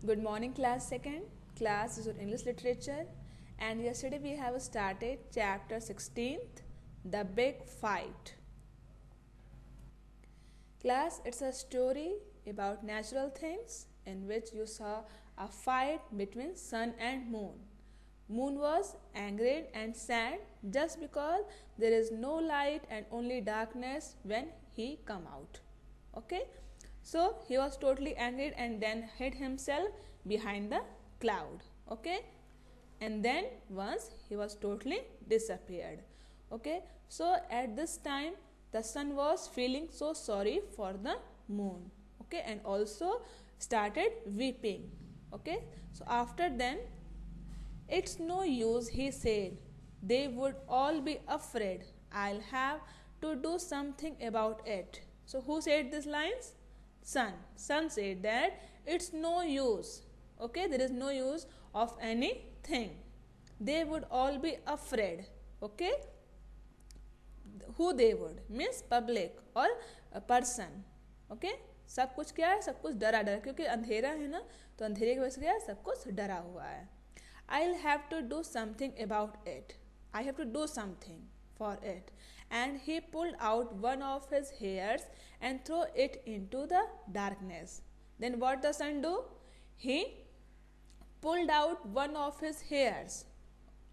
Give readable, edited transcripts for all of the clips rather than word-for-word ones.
Good morning, class second. Class is on English literature, and yesterday we have started chapter 16th, The Big Fight. Class, it's a story about natural things in which you saw a fight between sun and moon. Moon was angry and sad just because there is no light and only darkness when he come out. Okay, so he was totally angry and then hid himself behind the cloud. Okay, and then once he was totally disappeared. Okay, so at this time the sun was feeling so sorry for the moon. Okay, and also started weeping. Okay, so after then, it's no use, he said. They would all be afraid. I'll have to do something about it. So, who said these lines? Sun. Sun said that it's no use. Okay, there is no use of anything. They would all be afraid. Okay, who they would means public or a person. Okay, सब कुछ क्या है, सब कुछ डरा डरा, क्योंकि अंधेरा है ना, तो अंधेरे की वजह से क्या है, सब कुछ डरा हुआ है. I'll have to do something about it. I have to do something for it. And he pulled out one of his hairs and threw it into the darkness. Then what the sun do? He pulled out one of his hairs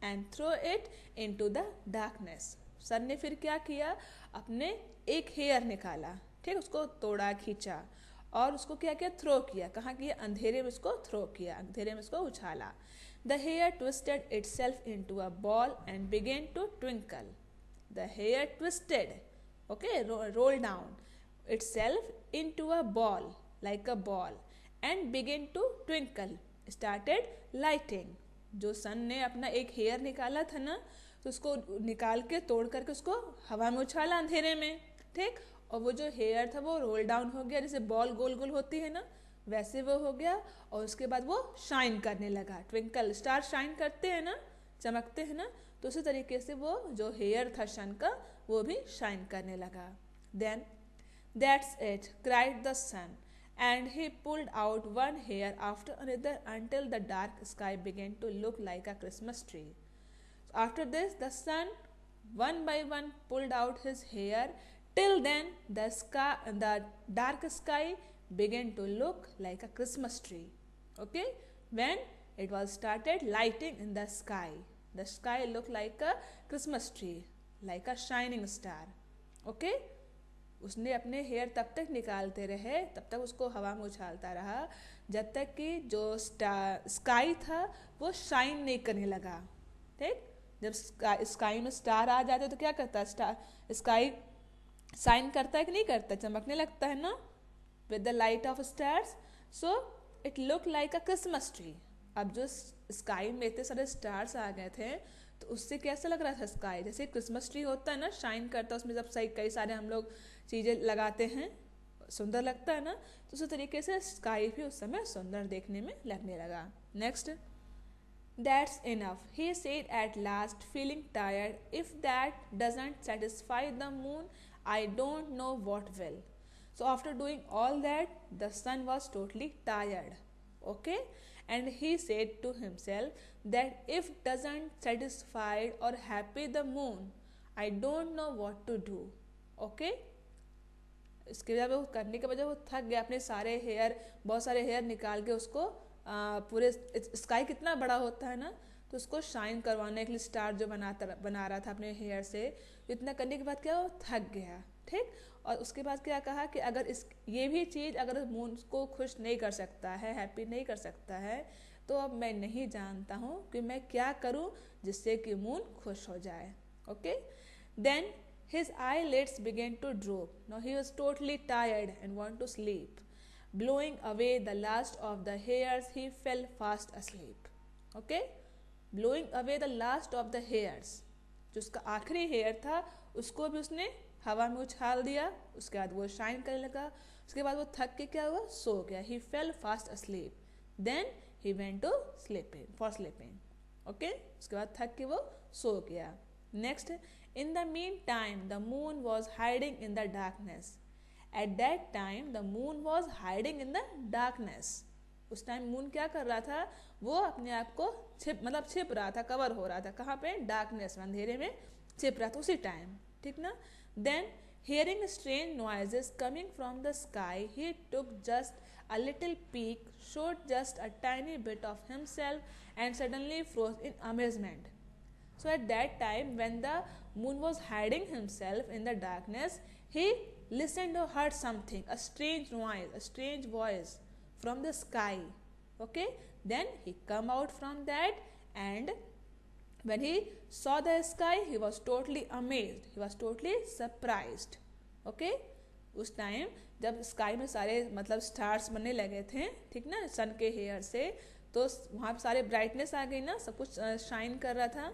and threw it into the darkness. सन ने फिर क्या किया, अपने एक hair निकाला, ठीक, उसको तोड़ा, खींचा और उसको क्या किया, थ्रो किया. कहाँ किया? अंधेरे में उसको थ्रो किया, अंधेरे में उसको उछाला. The hair twisted itself into a ball and began to twinkle. The hair twisted, okay, roll down itself into a ball, like a ball, and began to twinkle, started lighting. जो सन ने अपना एक hair निकाला था ना, तो उसको निकाल के तोड़ करके उसको हवा में उछाला अंधेरे में, ठीक, और वो जो हेयर था वो रोल डाउन हो गया, जैसे बॉल गोल गोल होती है ना, वैसे वो हो गया. और उसके बाद वो शाइन करने लगा. ट्विंकल, स्टार शाइन करते हैं ना, चमकते हैं ना, तो उसी तरीके से वो जो हेयर था सन का वो भी शाइन करने लगा. Then that's it cried the sun and he pulled out one hair after another until the dark sky began to look like a Christmas tree. So after this, the sun one by one pulled out his hair. Till then, the dark sky began to look like a Christmas tree. Okay, when it was started lighting in the sky looked like a Christmas tree, like a shining star. Okay, उसने अपने hair तब तक निकालते रहे, तब तक उसको हवा में उछालता रहा जब तक कि जो स्काई था वो शाइन नहीं करने लगा. ठीक, जब स्काई में स्टार आ जाते तो क्या करता है, स्काई शाइन करता है कि नहीं करता, चमकने लगता है ना, with the light of stars. So it look like a Christmas tree. अब जो स्काई में इतने सारे स्टार्स आ गए थे तो उससे कैसा लग रहा था स्काई, जैसे क्रिसमस ट्री होता है ना, शाइन करता है, उसमें जब सही कई सारे हम लोग चीज़ें लगाते हैं, सुंदर लगता है ना, तो उसी तरीके से स्काई भी उस समय सुंदर देखने में लगने लगा. Next, that's enough, he said at last feeling tired. If that doesn't satisfy the moon, I don't know what will. So after doing all that, the sun was totally tired. Okay, and he said to himself that if doesn't satisfied or happy the moon, I don't know what to do. Okay, इसके वजह वो करने के वजह वो थक गया, अपने सारे हेयर, बहुत सारे हेयर निकाल के उसको पूरे स्काई कितना बड़ा होता है ना, तो उसको शाइन करवाने के लिए स्टार जो बना रहा था अपने हेयर से, इतना करने के बाद क्या, वो थक गया. ठीक, और उसके बाद क्या कहा कि अगर इस ये भी चीज़ अगर मून को खुश नहीं कर सकता है, हैप्पी नहीं कर सकता है, तो अब मैं नहीं जानता हूँ कि मैं क्या करूँ जिससे कि मून खुश हो जाए. Okay, then his eyelids began to droop. Now he was totally tired and wanted to sleep. Blowing away the last of the hairs, he fell fast asleep. Okay, blowing away the last of the hairs, जो उसका आखिरी hair था उसको भी उसने हवा में उछाल दिया. उसके बाद वो शाइन करने लगा. उसके बाद वो थक के क्या हुआ, सो गया. He fell fast asleep. Then he went to sleeping for sleeping. Okay, उसके बाद थक के वो सो गया. Next, in the mean time the moon was hiding in the darkness. At that time, the moon was hiding in the darkness. उस time moon क्या कर रहा था, वो अपने आप को छिप रहा था, कवर हो रहा था, कहाँ पे, डार्कनेस, अंधेरे में छिप रहा था उसी टाइम, ठीक ना। Then hearing strange noises coming from the sky, he took just a little peek, showed just a tiny bit of himself, and suddenly froze in amazement. So at that time, when the moon was hiding himself in the darkness, he listened or heard something, a strange noise, a strange voice from the sky. Okay, then he come out from that, and when he saw the sky, he was totally amazed, he was totally surprised. Okay, उस time जब sky में सारे मतलब stars बनने लगे थे, ठीक ना, सन के हेयर से, तो वहाँ पे सारे ब्राइटनेस आ गई ना, सब कुछ शाइन कर रहा था।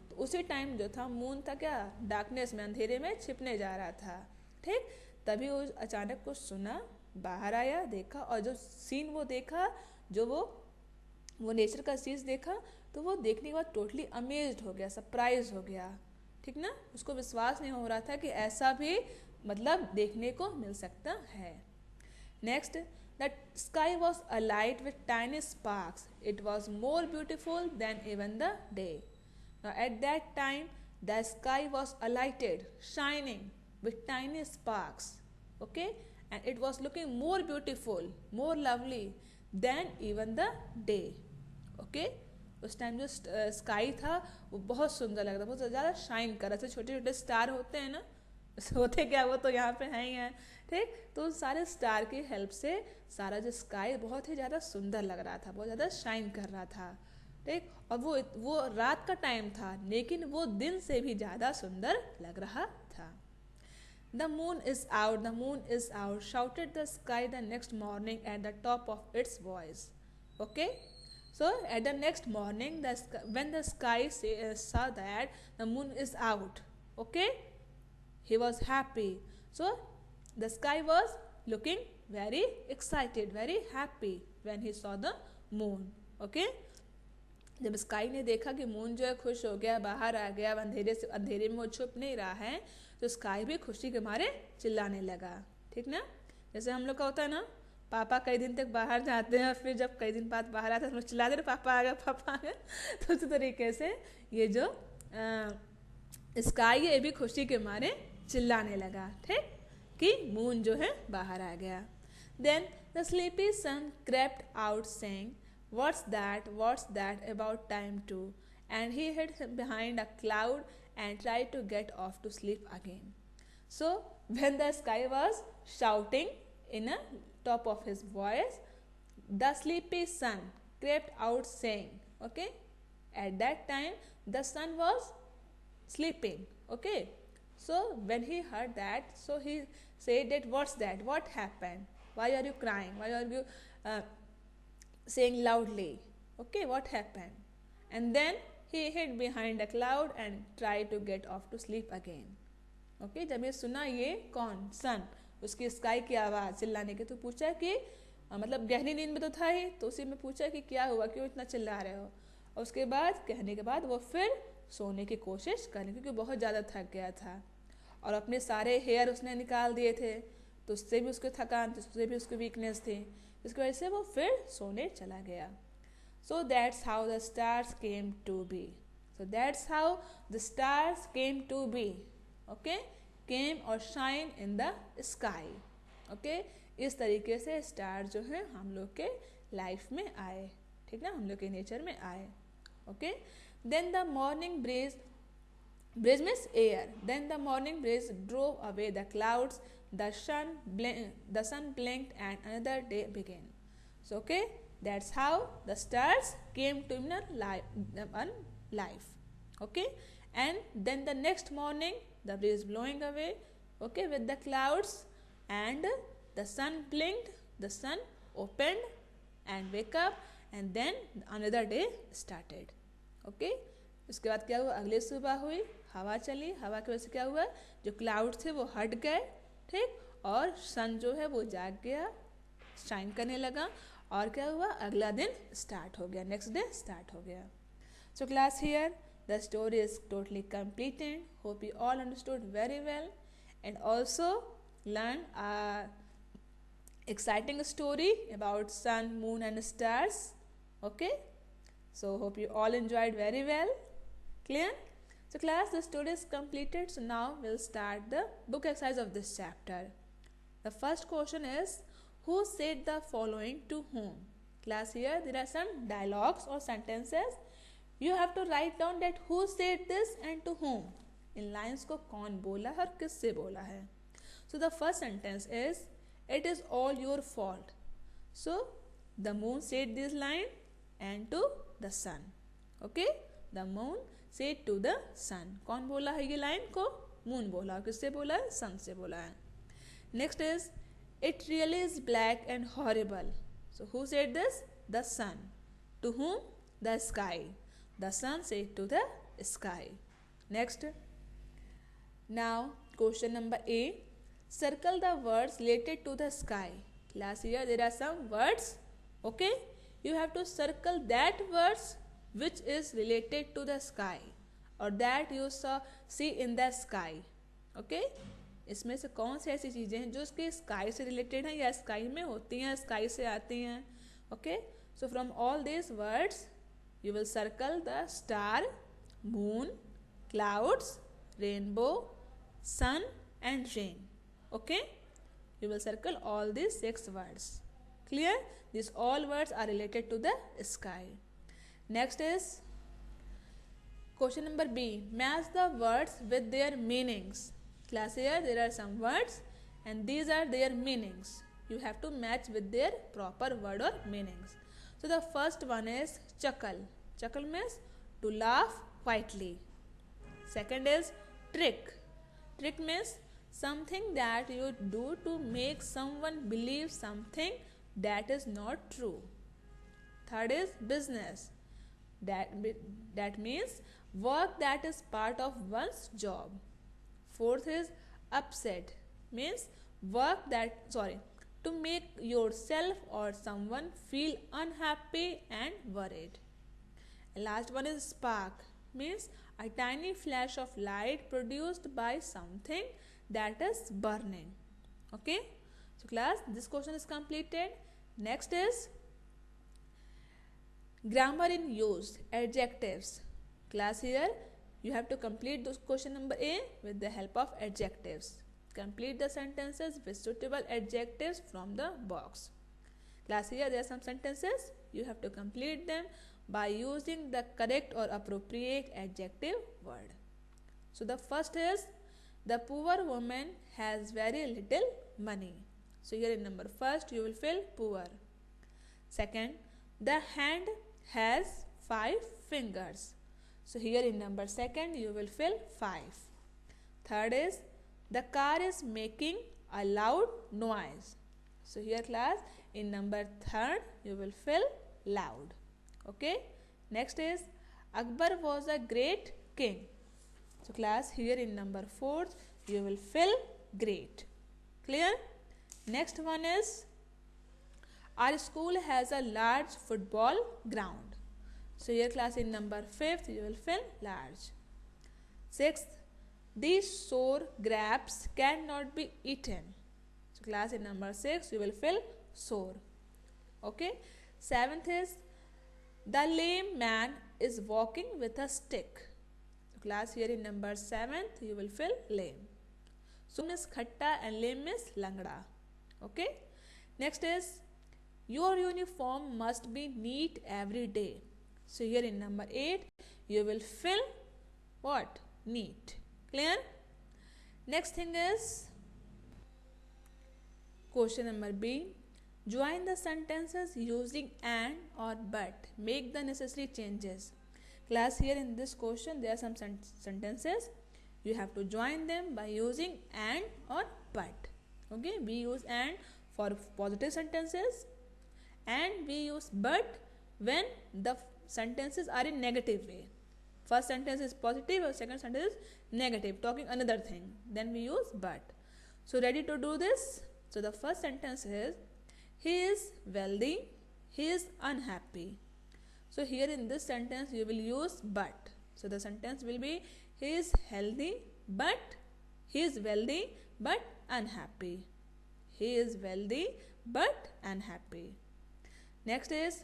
तो उसी टाइम जो था मून था क्या, डार्कनेस में, अंधेरे में छिपने जा रहा था, ठीक। तभी वो अचानक कुछ सुना, बाहर आया, देखा, और जो सीन वो देखा, जो वो नेचर का चीज़ देखा, तो वो देखने के बाद टोटली अमेज्ड हो गया, सरप्राइज हो गया, ठीक ना। उसको विश्वास नहीं हो रहा था कि ऐसा भी मतलब देखने को मिल सकता है। Next, the sky was alight with tiny sparks, it was more beautiful than even the day. Now at that time the sky was alighted, shining with tiny sparks, okay, and it was looking more beautiful, more lovely than even the day, okay। उस time जो sky था वो बहुत सुंदर लग रहा था, बहुत ज़्यादा शाइन कर रहा था, छोटे छोटे स्टार होते हैं ना, होते क्या, वो तो यहाँ पे हैं ही हैं, ठीक। तो उन सारे स्टार की हेल्प से सारा जो स्काई बहुत ही ज़्यादा सुंदर लग रहा था, बहुत ज़्यादा शाइन कर रहा था, ठीक। और वो रात का टाइम था, लेकिन वो दिन से भी ज़्यादा सुंदर लग रहा था। The moon is out, the moon is out, shouted the sky the next morning at the top of its voice. Okay? So, at the next morning, when the sky saw that the moon is out, okay? He was happy. So, the sky was looking very excited, very happy when he saw the moon. Okay? जब sky ने देखा कि moon जो है खुश हो गया, बाहर आ गया, अंधेरे में वो छुप नहीं रहा है, तो स्काई भी खुशी के मारे चिल्लाने लगा, ठीक ना। जैसे हम लोग का होता है ना, पापा कई दिन तक बाहर जाते हैं और फिर जब कई दिन बाद बाहर आते हैं तो चिल्लाते हैं, पापा आ गया, पापा आ गया। तो उसी तरीके से ये जो स्काई है, ये भी खुशी के मारे चिल्लाने लगा, ठीक, कि मून जो है बाहर आ गया। Then the sleepy sun crept out saying, what's that about time too, and he hid behind a cloud and tried to get off to sleep again. So when the sky was shouting in a top of his voice, the sleepy sun crept out saying, okay, at that time the sun was sleeping, okay. So when he heard that, so he said that, what's that, what happened, why are you crying, why are you saying loudly, okay, what happened? And then he hid behind a cloud and tried to get off to sleep again. Okay, जब ये सुना, ये कौन, सन, उसकी sky की आवाज़ चिल्लाने की, तो पूछा कि मतलब गहरी नींद में तो था ही, तो उसी में पूछा कि क्या हुआ, क्यों इतना चिल्ला रहे हो। और उसके बाद कहने के बाद वो फिर सोने की कोशिश करने, क्योंकि बहुत ज़्यादा थक गया था और अपने सारे हेयर उसने निकाल दिए थे, तो उससे भी उसको थकान थी, उससे भी उसकी वीकनेस थी, इसकी वजह से वो फिर सोने चला गया। So that's how the stars came to be, so that's how the stars came to be, okay, came और shine in the sky, okay. इस तरीके से स्टार जो है हम लोग के लाइफ में आए, ठीक ना, हम लोग के नेचर में आए, okay. Then the morning breeze means air, then the morning breeze drove away the clouds, the sun blinked and another day began. So okay, that's how the stars came to life, okay. And then the next morning the breeze blowing away, okay, with the clouds, and the sun blinked, the sun opened and wake up, and then another day started, okay. उसके बाद क्या हुआ, अगली सुबह हुई, हवा चली, हवा की वजह से क्या हुआ, जो क्लाउड थे वो हट गए, ठीक, और सन जो है वो जाग गया, शाइन करने लगा, और क्या हुआ, अगला दिन स्टार्ट हो गया, नेक्स्ट डे स्टार्ट हो गया। So class here the story is totally completed, hope you all understood very well and also learn exciting story about sun, moon and stars. Okay, so hope you all enjoyed very well. Clear? So class, the story is completed. So now we'll start the book exercise of this chapter. The first question is, who said the following to whom? Class, here there are some dialogues or sentences. You have to write down that who said this and to whom. In lines को कौन बोला है और किससे बोला है. So the first sentence is, it is all your fault. So the moon said this line and to the sun. Okay, the moon said to the sun. कौन बोला है ये लाइन को? मून बोला. किससे बोला है? सन से बोला है. Next is, it really is black and horrible. So who said this? The sun. To whom? The sky. The sun said to the sky. Next. Now question number A. Circle the words related to the sky. Class, here there are some words. Okay. You have to circle that words which is related to the sky or that you see in the sky. Okay. इसमें से कौन सी ऐसी चीज़ें हैं जो उसके sky से related हैं या स्काई में होती हैं, स्काई से आती हैं. Okay, so from all this words you will circle the star, moon, clouds, rainbow, sun and rain. Okay, you will circle all these 6 words. Clear? These all words are related to the sky. Next is question number B. Match the words with their meanings. Class, here there are some words and these are their meanings. You have to match with their proper word or meanings. So the first one is chuckle. Chuckle means to laugh quietly. Second is trick. Trick means something that you do to make someone believe something that is not true. Third is business. That means work that is part of one's job. Fourth is upset. Means to make yourself or someone feel unhappy and worried. And last one is spark. Means a tiny flash of light produced by something that is burning. Okay, so class, this question is completed. Next is grammar in use, adjectives. Class, here you have to complete this question number A with the help of adjectives. Complete the sentences with suitable adjectives from the box. Class, here there are some sentences. You have to complete them by using the correct or appropriate adjective word. So the first is, the poor woman has very little money. So here in number first you will fill poor. Second, the hand has 5 fingers. So here in number second you will fill 5. Third is, the car is making a loud noise. So here class, in number third you will fill loud. Okay. Next is, Akbar was a great king. So class, here in number fourth you will fill great. Clear? Next one is, our school has a large football ground. So here class, in number 5th you will fill large. 6th, these sour grapes cannot be eaten. So class, in number 6 you will fill sour. Okay. 7th is, the lame man is walking with a stick. So class, here in number 7th you will fill lame. So means khatta and lame means langda. Okay. Next is, your uniform must be neat every day. So here in number 8 you will fill what? Neat. Clear? Next thing is question number B. Join the sentences using and or but. Make the necessary changes. Class, here in this question there are some sentences. You have to join them by using and or but. Okay, we use and for positive sentences and we use but when the sentences are in negative way. First sentence is positive or second sentence is negative, talking another thing. Then we use but. So ready to do this? So the first sentence is, he is wealthy, he is unhappy. So here in this sentence you will use but. So the sentence will be, he is healthy but he is wealthy but unhappy. He is wealthy but unhappy. Next is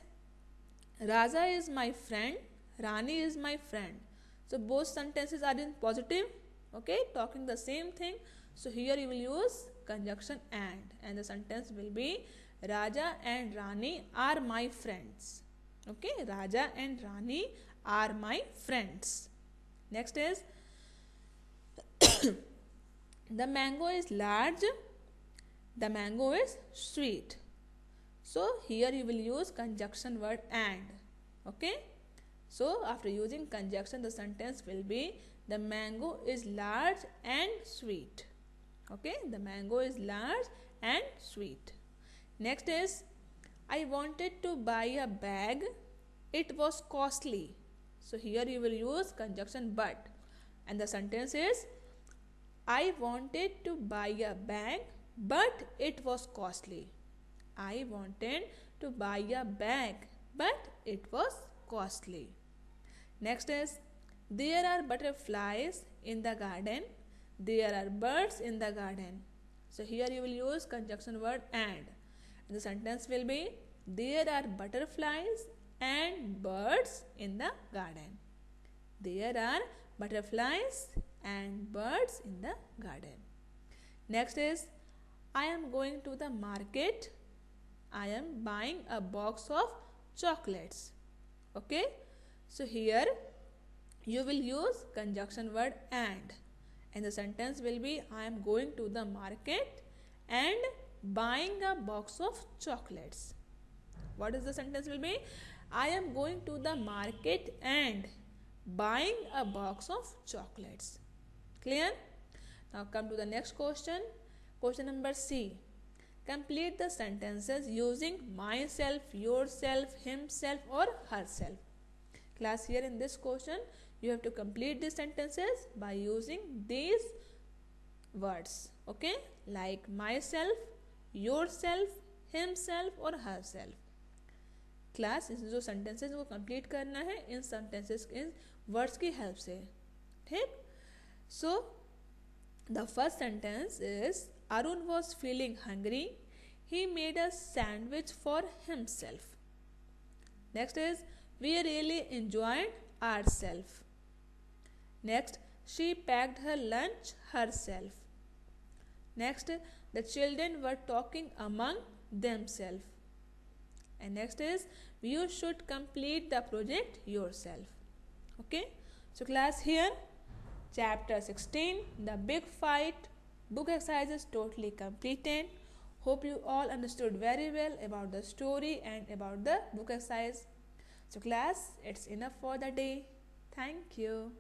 Raja is my friend, Rani is my friend. So both sentences are in positive, okay, talking the same thing. So here you will use conjunction and the sentence will be Raja and Rani are my friends. Okay, Raja and Rani are my friends. Next is the mango is large, the mango is sweet. So here you will use conjunction word and. Okay. So after using conjunction, the sentence will be the mango is large and sweet. Okay. The mango is large and sweet. Next is I wanted to buy a bag. It was costly. So here you will use conjunction but. And the sentence is I wanted to buy a bag but it was costly. I wanted to buy a bag but it was costly. Next is there are butterflies in the garden. There are birds in the garden. So here you will use conjunction word and the sentence will be there are butterflies and birds in the garden. There are butterflies and birds in the garden. Next is I am going to the market. I am buying a box of chocolates. Okay. So here you will use conjunction word and the sentence will be I am going to the market and buying a box of chocolates. What is the sentence will be? I am going to the market and buying a box of chocolates. Clear? Now come to the next question. Question number C. Complete the sentences using myself, yourself, himself or herself. Class, here in this question you have to complete these sentences by using these words. Okay, like myself, yourself, himself or herself. Class इस जो sentences को complete करना है इन sentences इन words की help से. ठीक. So the first sentence is Arun was feeling hungry. He made a sandwich for himself. Next is we really enjoyed ourselves. Next, she packed her lunch herself. Next, the children were talking among themselves. And next is you should complete the project yourself. Okay. So class, here chapter 16 the big fight book exercise is totally completed. Hope you all understood very well about the story and about the book exercise. So class, it's enough for the day. Thank you.